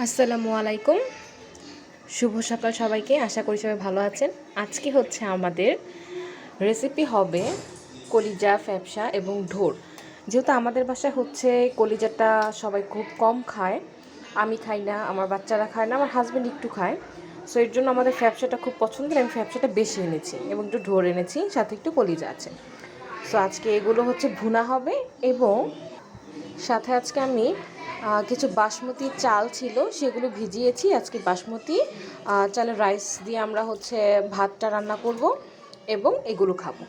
আসসালামু আলাইকুম। শুভ সকাল সবাইকে। আশা করি সবাই ভালো আছেন। আজকে হচ্ছে আমাদের রেসিপি হবে কলিজা, ফ্যাপসা এবং ঢোর। যেহেতু আমাদের বাসায় হচ্ছে কলিজাটা সবাই খুব কম খায়, আমি খাই না, আমার বাচ্চারা খায় না, আমার হাজব্যান্ড একটু খায়। সো এর জন্য আমাদের ফ্যাপসাটা খুব পছন্দের, আমি ফ্যাপসাটা বেশি এনেছি এবং একটু ঢোর এনেছি, সাথে একটু কলিজা আছে। সো আজকে এগুলো হচ্ছে ভুনা হবে এবং সাথে আজকে আমি কিছু বাসমতি চাল ছিল সেগুলো ভিজিয়েছি। আজকে বাসমতি চালের রাইস দিয়ে আমরা হচ্ছে ভাতটা রান্না করব এবং এগুলো খাবো।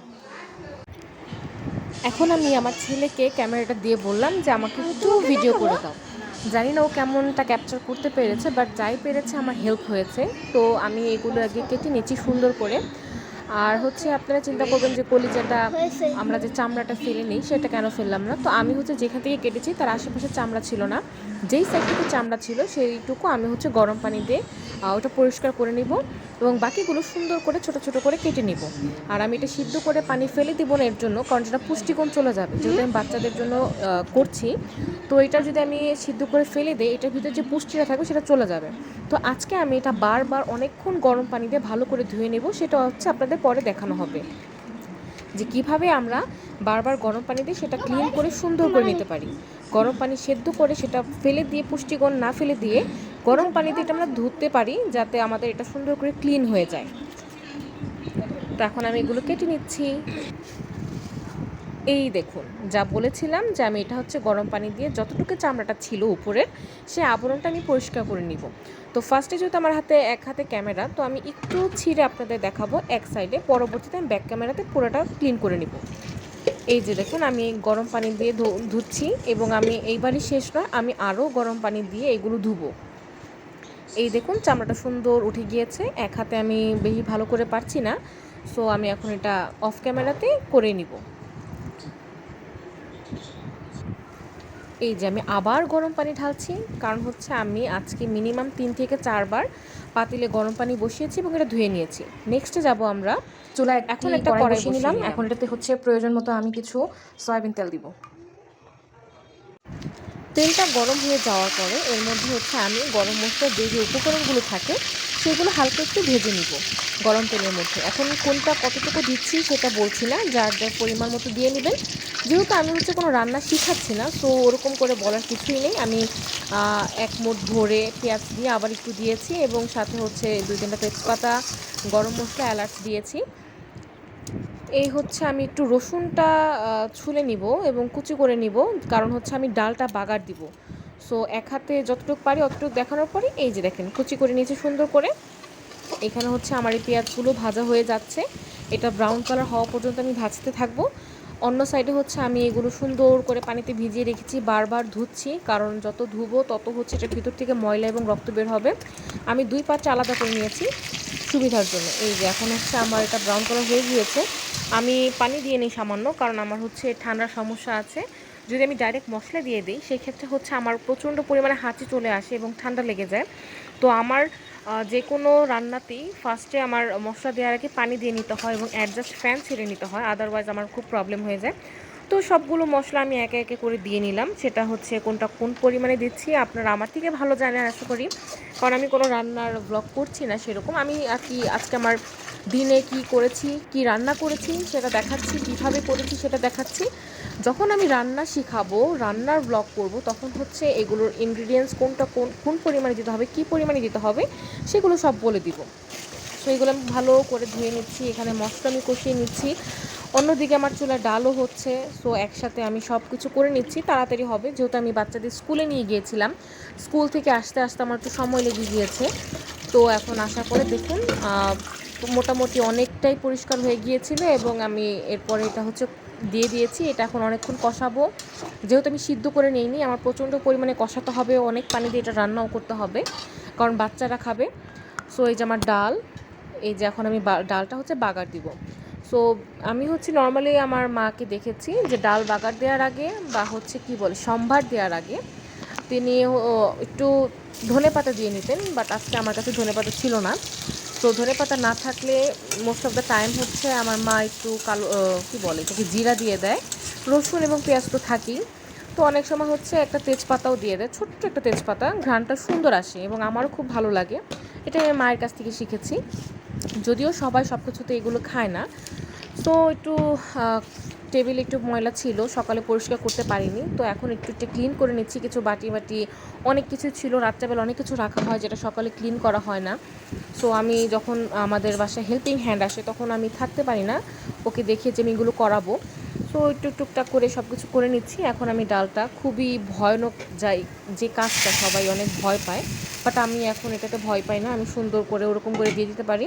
এখন আমি আমার ছেলেকে ক্যামেরাটা দিয়ে বললাম যে আমাকে একটু ভিডিও করে দাও। জানি না ও কেমনটা ক্যাপচার করতে পেরেছে, বাট যাই পেরেছে আমার হেল্প হয়েছে। তো আমি এগুলো আগে কেটে নিচ্ছি সুন্দর করে। আর হচ্ছে আপনারা চিন্তা করবেন যে কলিজাটা আমরা যে চামড়াটা ফেলে নিই সেটা কেন ফেললাম না। তো আমি হচ্ছে যেখান থেকে কেটেছি তার আশেপাশে চামড়া ছিল না, যেই সাইডটুকু চামড়া ছিল সেইটুকু আমি হচ্ছে গরম পানি দিয়ে ওটা পরিষ্কার করে নিব এবং বাকিগুলো সুন্দর করে ছোট ছোট করে কেটে নিব। আর আমি এটা সিদ্ধ করে পানি ফেলে দিব না এর জন্য, কারণ যেটা পুষ্টিগুণ চলে যাবে, যেহেতু আমি বাচ্চাদের জন্য করছি। তো এটা যদি আমি সিদ্ধ করে ফেলে দিই, এটার ভিতরে যে পুষ্টিটা থাকবে সেটা চলে যাবে। তো আজকে আমি এটা বারবার অনেকক্ষণ গরম পানি দিয়ে ভালো করে ধুয়ে নেব, সেটা হচ্ছে আপনাদের পরে দেখানো হবে যে কিভাবে আমরা বারবার গরম পানি দিয়ে সেটা ক্লিন করে সুন্দর করে নিতে পারি। গরম পানি সেদ্ধ করে সেটা ফেলে দিয়ে, পুষ্টিগুণ না ফেলে দিয়ে গরম পানি দিয়ে এটা আমরা ধুতে পারি, যাতে আমাদের এটা সুন্দর করে ক্লিন হয়ে যায়। তো এখন আমি এগুলো কেটে নিচ্ছি। এই দেখুন, যা বলেছিলাম যে আমি এটা হচ্ছে গরম পানি দিয়ে যতটুকু চামড়াটা ছিল উপরের সে আবরণটা আমি পরিষ্কার করে নিব। তো ফার্স্টে যেহেতু আমার হাতে এক হাতে ক্যামেরা, তো আমি একটু ছিঁড়ে আপনাদের দেখাবো এক সাইডে, পরবর্তীতে আমি ব্যাক ক্যামেরাতে পুরোটা ক্লিন করে নিব। এই যে দেখুন, আমি গরম পানি দিয়ে ধুচ্ছি এবং আমি এইবারই শেষ নয়, আমি আরও গরম পানি দিয়ে এগুলো ধুবো। এই দেখুন চামড়াটা সুন্দর উঠে গিয়েছে, এক হাতে আমি বেশি ভালো করে পারছি না। সো আমি এখন এটা অফ ক্যামেরাতে করে নিব। এই যে আমি আবার গরম পানি ঢালছি, কারণ হচ্ছে আমি আজকে মিনিমাম 3 থেকে 4 বার পাতিলে গরম পানি বসিয়েছি এবং এটা ধুয়ে নিয়েছি। নেক্সটে যাব আমরা চুলায়। এখন একটা কড়াই বসিয়ে নিলাম। এখন এটাতে হচ্ছে প্রয়োজন মতো আমি কিছু সয়াবিন তেল দিব। তেলটা গরম হয়ে যাওয়ার পরে এর মধ্যে হচ্ছে আমি গরম মশলার যে উপকরণগুলো থাকে সেগুলো হালকা একটু ভেজে নিব গরম তেলের মধ্যে। এখন কোনটা কতটুকু দিচ্ছি সেটা বলছি না, যার যার পরিমাণ মতো দিয়ে নেবেন। যেহেতু আমি হচ্ছে কোনো রান্না শিখাচ্ছি না, সো ওরকম করে বলার কিছুই নেই। আমি এক মুঠ ভরে পেঁয়াজ দিয়ে আবার একটু দিয়েছি এবং সাথে হচ্ছে 2-3টা তেজপাতা, গরম মশলা, এলাচ দিয়েছি। এই হচ্ছে আমি একটু রসুনটা ছুলে নিব এবং কুচি করে নিব, কারণ হচ্ছে আমি ডালটা বাগার দিব। সো এক হাতে যতটুকু পারি অতটুকু দেখানোর পরে এই যে দেখেন কুচি করে নিয়েছি সুন্দর করে। এখানে হচ্ছে আমার এই পেঁয়াজগুলো ভাজা হয়ে যাচ্ছে, এটা ব্রাউন কালার হওয়া পর্যন্ত আমি ভাজতে থাকবো। অন্য সাইডে হচ্ছে আমি এগুলো সুন্দর করে পানিতে ভিজিয়ে রেখেছি, বারবার ধুচ্ছি, কারণ যত ধুবো তত হচ্ছে এটার ভিতর থেকে ময়লা এবং রক্ত বের হবে। আমি 2 পাত্রে আলাদা করে নিয়েছি সুবিধার জন্য। এই যে এখন হচ্ছে আমার এটা ব্রাউন কালার হয়ে গিয়েছে। আমি পানি দিয়ে নিই সামান্য, কারণ আমার হচ্ছে ঠান্ডার সমস্যা আছে। যদি আমি ডাইরেক্ট মশলা দিয়ে দিই সেক্ষেত্রে হচ্ছে আমার প্রচণ্ড পরিমাণে হাঁচি চলে আসে এবং ঠান্ডা লেগে যায়। তো আমার যে কোনো রান্নাতেই ফার্স্টে আমার মশলা দেওয়ার আগে পানি দিয়ে নিতে হয় এবং অ্যাডজাস্ট ফ্যান ছেড়ে নিতে হয়, আদারওয়াইজ আমার খুব প্রবলেম হয়ে যায়। তো সবগুলো মশলা আমি একে একে করে দিয়ে নিলাম। সেটা হচ্ছে কোনটা কোন পরিমাণে দিচ্ছি আপনারা আমার থেকে ভালো জানেন আশা করি, কারণ আমি কোনো রান্নার ব্লগ করছি না সেরকম। আমি আর কি আজকে আমার দিনে কি করেছি, কি রান্না করেছি সেটা দেখাচ্ছি, কীভাবে করেছি সেটা দেখাচ্ছি। যখন আমি রান্না শিখাবো, রান্নার ব্লগ করব, তখন হচ্ছে এগুলোর ইনগ্রিডিয়েন্টস কোনটা কোন পরিমাণে দিতে হবে, কী পরিমাণে দিতে হবে সেগুলো সব বলে দিব। সো এগুলো আমি ভালো করে ধুয়ে নিচ্ছি, এখানে মশলা আমি কষিয়ে নিচ্ছি। অন্যদিকে আমার চুলায় ডালও হচ্ছে। সো একসাথে আমি সব কিছু করে নিচ্ছি, তাড়াতাড়ি হবে, যেহেতু আমি বাচ্চাদের স্কুলে নিয়ে গিয়েছিলাম। স্কুল থেকে আসতে আসতে আমার একটু সময় লেগে গিয়েছে। তো এখন আসার পরে দেখুন মোটামুটি অনেকটাই পরিষ্কার হয়ে গিয়েছিল এবং আমি এরপরে এটা হচ্ছে দিয়ে দিয়েছি। এটা এখন অনেকক্ষণ কষাবো, যেহেতু আমি সিদ্ধ করে নিইনি, আমার প্রচণ্ড পরিমাণে কষাতে হবে, অনেক পানি দিয়ে এটা রান্নাও করতে হবে, কারণ বাচ্চারা খাবে। সো এই যে আমার ডাল, এই যে এখন আমি ডালটা হচ্ছে বাগার দিব। সো আমি হচ্ছে নর্মালি আমার মাকে দেখেছি যে ডাল বাগার দেওয়ার আগে বা হচ্ছে কি বলে সম্ভার দেওয়ার আগে তিনি একটু ধনেপাতা দিয়ে নিতেন, বাট আজকে আমার কাছে ধনেপাতা ছিল না। তো ধনেপাতা না থাকলে মোস্ট অফ দ্য টাইম হচ্ছে আমার মা একটু কালো কী বলে এটাকে জিরা দিয়ে দেয়, রসুন এবং পেঁয়াজ তো থাকেই। তো অনেক সময় হচ্ছে একটা তেজপাতাও দিয়ে দেয়, ছোট্ট একটা তেজপাতা, ঘ্রাণটা সুন্দর আসে এবং আমারও খুব ভালো লাগে। এটা আমি মায়ের কাছ থেকে শিখেছি, যদিও সবাই সব কিছুতে এগুলো খায় না। তো একটু টেবিলে একটু ময়লা ছিল, সকালে পরিষ্কার করতে পারিনি, তো এখন একটু একটু ক্লিন করে নিচ্ছি। কিছু বাটি বাটি অনেক কিছু ছিল, রাত্রেবেলা অনেক কিছু রাখা হয় যেটা সকালে ক্লিন করা হয় না। সো আমি যখন আমাদের বাসায় হেল্পিং হ্যান্ড আসে তখন আমি থাকতে পারি না, ওকে দেখিয়ে যে আমি এগুলো করাবো। সো একটু টুকটাক করে সব কিছু করে নিচ্ছি। এখন আমি ডালটা, খুবই ভয়ানক যাই যে কাজটা সবাই অনেক ভয় পায়, বাট আমি এখন এটাতে ভয় পাই না, আমি সুন্দর করে ওরকম করে দিয়ে দিতে পারি।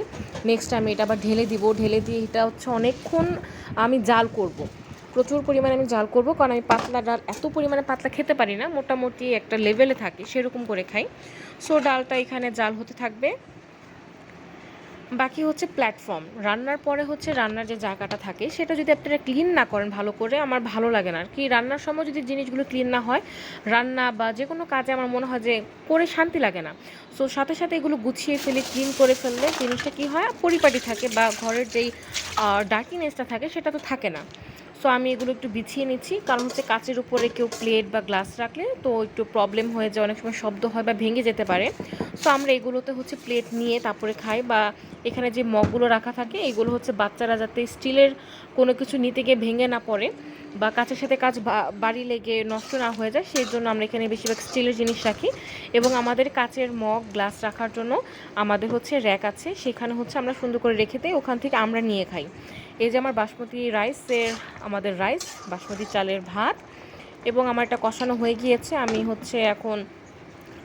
নেক্সট আমি এটা আবার ঢেলে দিব, ঢেলে দিয়ে এটা হচ্ছে অনেকক্ষণ আমি জাল করব, প্রচুর পরিমাণে আমি জাল করব, কারণ আমি পাতলা ডাল এত পরিমাণে পাতলা খেতে পারি না, মোটামুটি একটা লেভেলে থাকে সেরকম করে খাই। সো ডালটা এখানে জাল হতে থাকবে। বাকি হচ্ছে প্ল্যাটফর্ম, রান্নার পরে হচ্ছে রান্নার যে জায়গাটা থাকে সেটা যদি আপনারা ক্লিন না করেন ভালো করে, আমার ভালো লাগে না আর কি। রান্নার সময় যদি জিনিসগুলো ক্লিন না হয়, রান্না বা যে কোনো কাজে আমার মনে হয় যে করে শান্তি লাগে না। সো সাথে সাথে এগুলো গুছিয়ে ফেলে ক্লিন করে ফেললে জিনিসটা কী হয়, পরিপাটি থাকে, বা ঘরের যেই ডার্টিনেসটা থাকে সেটা তো থাকে না। সো আমি এগুলো একটু বিছিয়ে নিচ্ছি, কারণ হচ্ছে কাচের উপরে কেউ প্লেট বা গ্লাস রাখলে তো একটু প্রবলেম হয়ে যায়, অনেক সময় শব্দ হয় বা ভেঙে যেতে পারে। সো আমরা এগুলোতে হচ্ছে প্লেট নিয়ে তারপরে খাই, বা এখানে যে মগগুলো রাখা থাকে এগুলো হচ্ছে বাচ্চারা যাতে স্টিলের কোনো কিছু নিতে গিয়ে ভেঙে না পড়ে বা কাচের সাথে কাচ বাড়ি লেগে নষ্ট না হয়ে যায়, সেই জন্য আমরা এখানে বেশিরভাগ স্টিলের জিনিস রাখি। এবং আমাদের কাচের মগ গ্লাস রাখার জন্য আমাদের হচ্ছে র্যাক আছে, সেখানে হচ্ছে আমরা সুন্দর করে রেখে দিই, ওখান থেকে আমরা নিয়ে খাই। এই যে আমার বাসমতি রাইসের, আমাদের রাইস বাসমতি চালের ভাত, এবং আমার এটা কষানো হয়ে গিয়েছে। আমি হচ্ছে এখন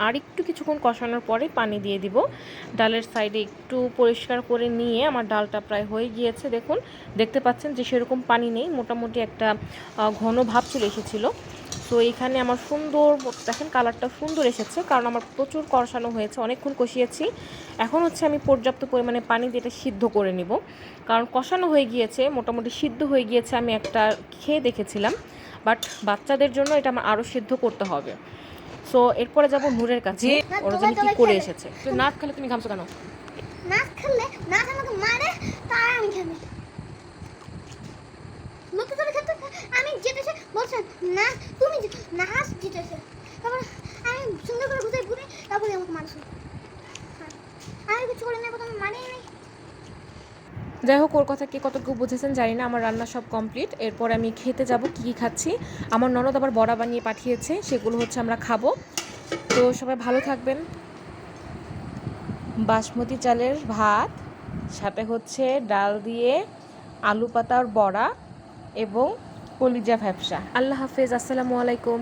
আর একটু কিছুক্ষণ কষানোর পরে পানি দিয়ে দিব। ডালের সাইডে একটু পরিষ্কার করে নিয়ে আমার ডালটা প্রায় হয়ে গিয়েছে, দেখুন, দেখতে পাচ্ছেন যে সেরকম পানি নেই, মোটামুটি একটা ঘন ভাব চলে এসেছিলো। তো এইখানে আমার সুন্দর, দেখেন কালারটা সুন্দর এসেছে, কারণ আমার প্রচুর কষানো হয়েছে, অনেকক্ষণ কষিয়েছি। এখন হচ্ছে আমি পর্যাপ্ত পরিমাণে পানি দিয়ে এটা সিদ্ধ করে নিব, কারণ কষানো হয়ে গিয়েছে, মোটামুটি সিদ্ধ হয়ে গিয়েছে। আমি একটা খেয়ে দেখেছিলাম, বাট বাচ্চাদের জন্য এটা আমার আরও সিদ্ধ করতে হবে। সো এরপরে যাব নূরের কাছে, ওরা যেন কি করে এসেছে। তুই নাচ খেলে তুমি ঘামছো কেন? নাচ খেললে নাচ আমাকে মারে, তার আমি খেলি নতুন করে খেলতে, আমি জিতেছে বলছেন না, তুমি নাচ জিতেছে, তারপর আমি সুন্দর করে ঘুরে ঘুরে তারপরে আমাকে মারছো। আমি কিছু করে নেবো, তুমি মানেই নেই। যাই হোক, ওর কথা কে কতটুকু বুঝেছেন জানি না। আমার রান্না সব কমপ্লিট, এরপর আমি খেতে যাব। কী কী খাচ্ছি, আমার ননদ আবার বড়া বানিয়ে পাঠিয়েছে, সেগুলো হচ্ছে আমরা খাবো। তো সবাই ভালো থাকবেন। বাসমতি চালের ভাত, সাথে হচ্ছে ডাল দিয়ে আলু পাতার বড়া এবং কলিজা ভ্যাপসা। আল্লাহ হাফেজ, আসসালামু আলাইকুম।